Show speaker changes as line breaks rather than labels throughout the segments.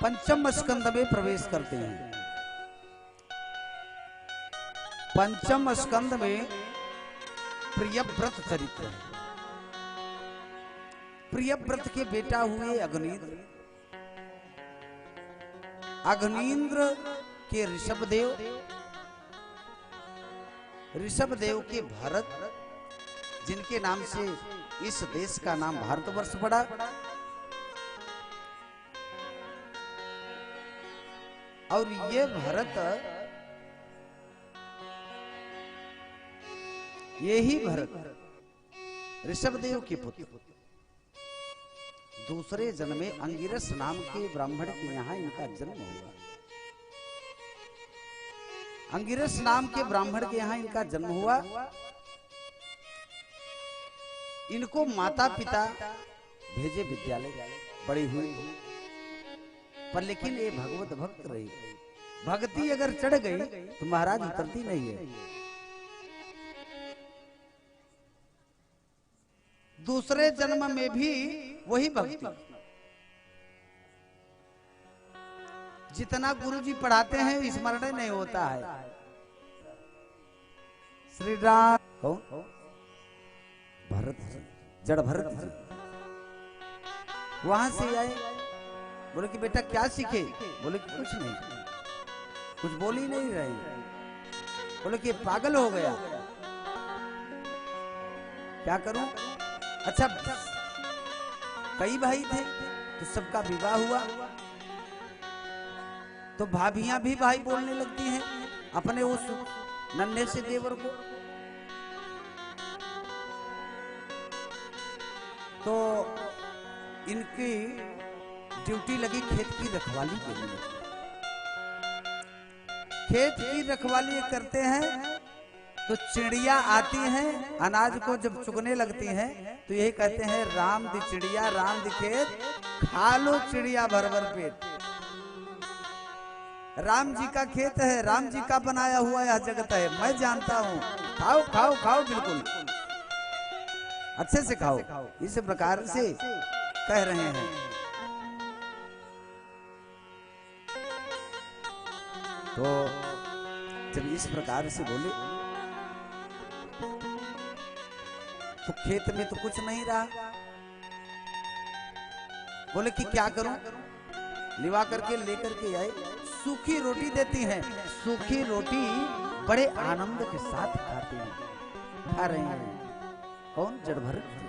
पंचम स्कंद में प्रवेश करते हैं। पंचम स्कंद में प्रियव्रत चरित्र है। प्रियव्रत के बेटा हुए अग्निन्द्र। अग्निन्द्र के ऋषभदेव, ऋषभदेव के भरत, जिनके नाम से इस देश का नाम भारतवर्ष पड़ा। और ये भरत, यही भरत ऋषभदेव के पुत्र दूसरे जन्म में अंगिरस नाम के ब्राह्मण के यहाँ इनका जन्म हुआ। अंगिरस नाम के ब्राह्मण के यहाँ इनका जन्म हुआ। इनको माता पिता भेजे विद्यालय, बड़ी हुई, पर लेकिन ये भगवत भक्त रही। भक्ति अगर चढ़ गई तो महाराज उतरती नहीं है। दूसरे जन्म में भी वही भक्ति। जितना गुरुजी पढ़ाते हैं स्मरण नहीं होता है। श्री राम कौन? भरत जी, जड़ भरत जी वहां से आए। बोले कि बेटा क्या सीखे? बोले कि कुछ नहीं, कुछ बोल ही नहीं रहे। बोले कि पागल हो गया, क्या करूं? अच्छा, कई भाई थे तो सबका विवाह हुआ, तो भाभियां भी भाई बोलने लगती हैं अपने उस नन्हे से देवर को। तो इनकी ड्यूटी लगी खेत की रखवाली के लिए। खेत की रखवाली करते हैं तो चिड़िया आती हैं, अनाज को जब चुगने लगती हैं तो यही कहते हैं, राम दी चिड़िया राम दी खेत, खा लो चिड़िया भर भर पेट। राम जी का खेत है, राम जी का बनाया हुआ यह जगत है, मैं जानता हूँ, खाओ खाओ खाओ, बिल्कुल अच्छे से खाओ, इस प्रकार से कह रहे हैं। तो जब इस प्रकार से बोले तो खेत में तो कुछ नहीं रहा। बोले कि क्या करूं? लिवा करके लेकर के आए, सूखी रोटी देती हैं। सूखी रोटी बड़े आनंद के साथ खाते हैं, खा रहे हैं। कौन? जड़ भरत जी।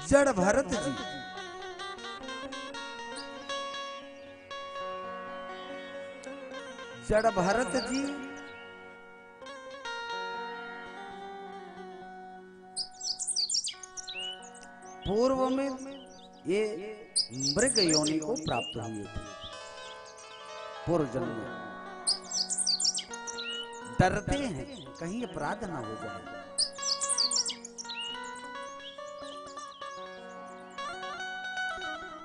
जड़ भरत जी जड़ भरत जी पूर्व में ये मृग योनि को प्राप्त हुए थे। पूर्व जन्म में डरते हैं कहीं अपराध ना हो जाए।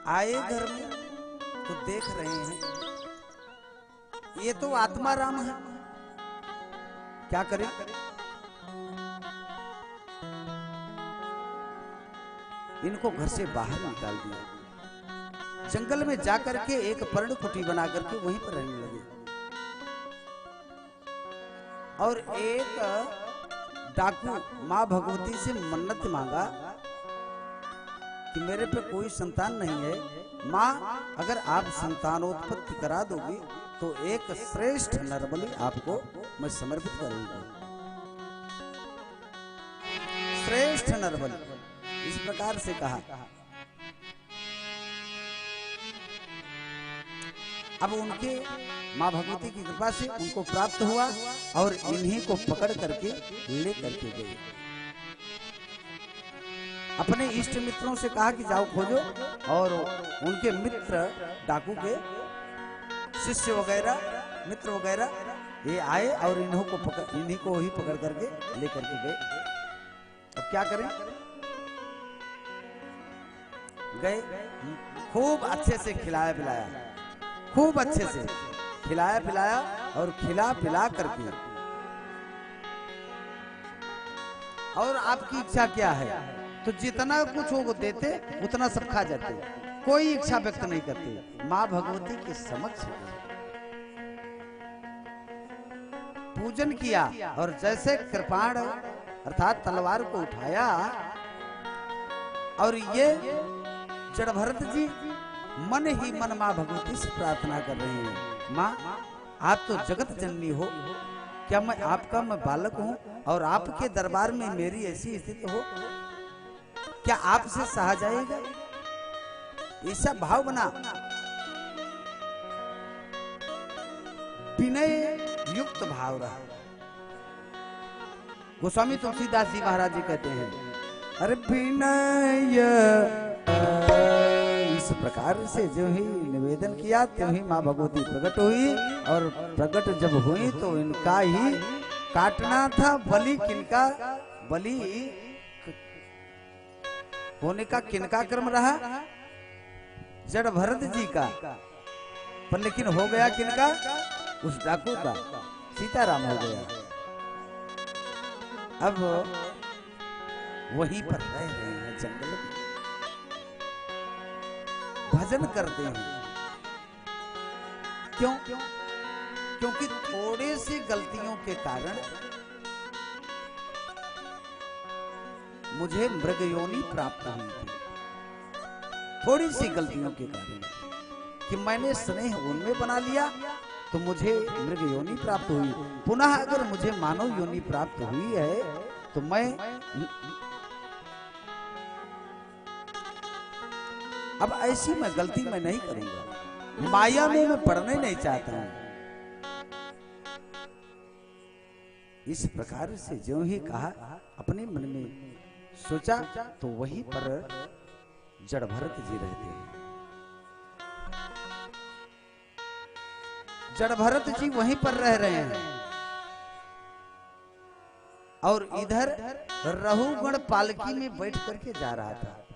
आए घर में तो देख रहे हैं ये तो आत्मा राम है, क्या करें? इनको घर से बाहर निकाल दिया। जंगल में जाकर के एक पर्ण कुटी बना करके वहीं पर रहने लगे। और एक डाकू मां भगवती से मन्नत मांगा कि मेरे पे कोई संतान नहीं है, मां अगर आप संतानोत्पत्ति करा दोगी तो एक श्रेष्ठ नरबलि आपको मैं समर्पित करूंगा। श्रेष्ठ नरबलि इस प्रकार से कहा। अब उनके मां भगवती की कृपा से उनको प्राप्त हुआ और इन्हीं को पकड़ करके ले करके गए। अपने इष्ट मित्रों से कहा कि जाओ खोजो, और उनके मित्र डाकू के शिष्य वगैरह मित्र वगैरह ये आए और इन्हीं को ही पकड़ करके ले करके गए। अब क्या करें? गए, खूब अच्छे से खिलाया पिलाया, खूब अच्छे से खिलाया पिलाया, और खिला पिला करके, और आपकी इच्छा क्या है? तो जितना कुछ वो देते उतना सब खा जाते, कोई इच्छा व्यक्त नहीं करते। माँ भगवती के समक्ष पूजन किया और जैसे कृपाण अर्थात तलवार को उठाया और ये जड़ भरत जी मन ही मन माँ भगवती से प्रार्थना कर रहे हैं, माँ आप तो जगत जननी हो, क्या मैं आपका मैं बालक हूं और आपके दरबार में मेरी ऐसी स्थिति हो, क्या आपसे सहा जाएगा? ऐसा भाव बना, विनय युक्त भाव रहा। गोस्वामी तुलसीदास जी महाराज जी कहते हैं, अरे विनय इस प्रकार से जो ही निवेदन किया त्यों ही माँ भगवती प्रकट हुई, और प्रकट जब हुई तो इनका ही काटना था बलि। किनका बलि होने का किनका क्रम रहा? जड़ भरत जी का, पर लेकिन हो गया किनका? उस डाकू का, सीताराम हो गया। अब वहीं पर रह रहे हैं जंगल में, भजन करते हैं। क्यों? क्योंकि थोड़े सी गलतियों के कारण मुझे मृग योनि प्राप्त हुई थी। थोड़ी सी गलतियों के कारण कि मैंने स्नेह उनमें बना लिया तो मुझे मृग योनि प्राप्त हुई। पुनः अगर मुझे मानव योनि प्राप्त हुई है तो मैं अब ऐसी मैं गलती मैं नहीं करूंगा, माया में मैं पढ़ने नहीं चाहता हूं। इस प्रकार से जो ही कहा, अपने मन में सोचा, तो वहीं पर जड़ भरत जी रहते हैं। जड़ भरत जी वहीं पर रह रहे हैं और इधर रहुगण पालकी में बैठ करके जा रहा था।